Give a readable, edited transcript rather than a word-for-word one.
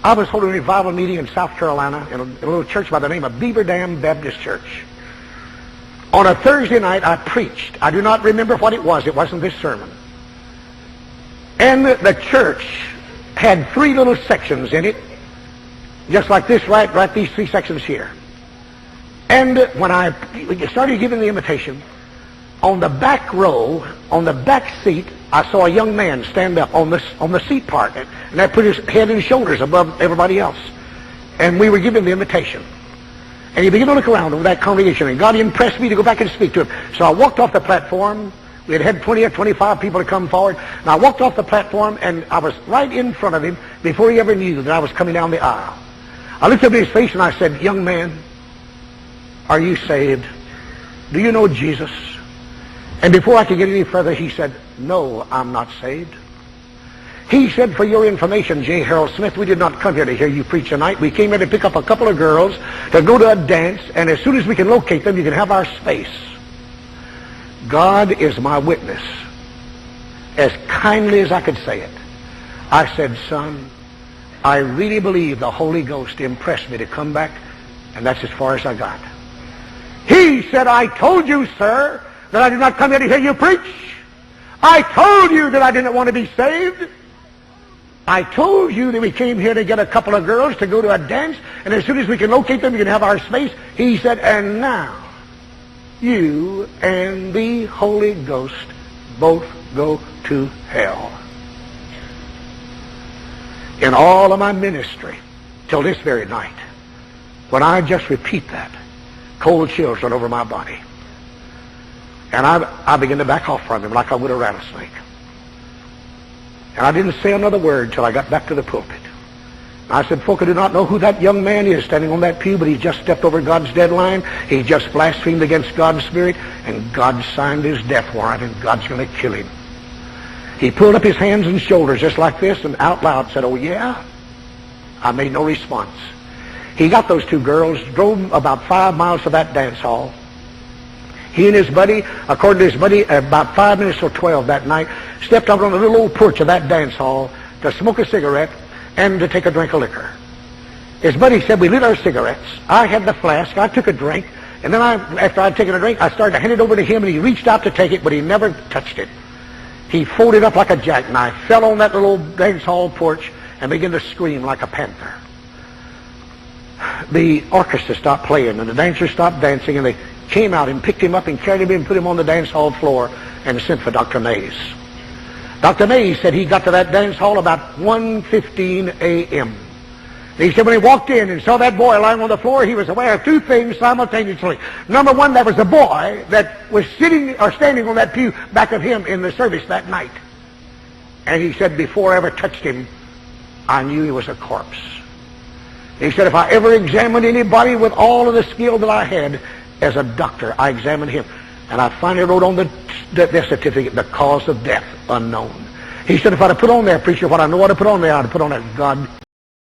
I was holding a revival meeting in South Carolina in a little church by the name of Beaver Dam Baptist Church. On a Thursday night, I preached. I do not remember what it was. It wasn't this sermon. And the church had three little sections in it, just like this, right these three sections here. And when I started giving the invitation, on the back row, on the back seat, I saw a young man stand up on the seat part, and that put his head and shoulders above everybody else. And we were giving the invitation. And he began to look around over that congregation, and God impressed me to go back and speak to him. So I walked off the platform. We had 20 or 25 people to come forward. And I walked off the platform, and I was right in front of him before he ever knew that I was coming down the aisle. I looked up in his face, and I said, "Young man, are you saved? Do you know Jesus?" And before I could get any further, he said, "No, I'm not saved." He said, "For your information, J. Harold Smith, we did not come here to hear you preach tonight. We came here to pick up a couple of girls to go to a dance, and as soon as we can locate them, you can have our space." God is my witness, as kindly as I could say it. I said, "Son, I really believe the Holy Ghost impressed me to come back," and that's as far as I got. He said, "I told you, sir, that I did not come here to hear you preach. I told you that I didn't want to be saved. I told you that we came here to get a couple of girls to go to a dance, and as soon as we can locate them, we can have our space." He said, "And now, you and the Holy Ghost both go to hell." In all of my ministry, till this very night, when I just repeat that, cold chills run over my body. And I began to back off from him like I would a rattlesnake. And I didn't say another word till I got back to the pulpit. I said, "Folk, I do not know who that young man is standing on that pew, but he just stepped over God's deadline. He just blasphemed against God's Spirit, and God signed his death warrant, and God's going to kill him." He pulled up his hands and shoulders just like this and out loud said, "Oh, yeah?" I made no response. He got those two girls, drove about 5 miles to that dance hall. He and his buddy, according to his buddy, about 5 minutes till 12 that night, stepped out on the little old porch of that dance hall to smoke a cigarette and to take a drink of liquor. His buddy said, "We lit our cigarettes. I had the flask. I took a drink. And then after I'd taken a drink, I started to hand it over to him, and he reached out to take it, but he never touched it. He folded up like a jackknife, fell on that little dance hall porch, and began to scream like a panther. The orchestra stopped playing, and the dancers stopped dancing, and they came out and picked him up and carried him in and put him on the dance hall floor and sent for Dr. Mays. Dr. Mays said he got to that dance hall about 1:15 a.m. He said when he walked in and saw that boy lying on the floor, he was aware of two things simultaneously. Number one, there was a boy that was sitting or standing on that pew back of him in the service that night. And he said before I ever touched him, I knew he was a corpse. He said if I ever examined anybody with all of the skill that I had as a doctor, I examined him. And I finally wrote on the death certificate, the cause of death unknown. He said if I'd have put on there, preacher, what I know I'd have put on there, I'd have put on there, God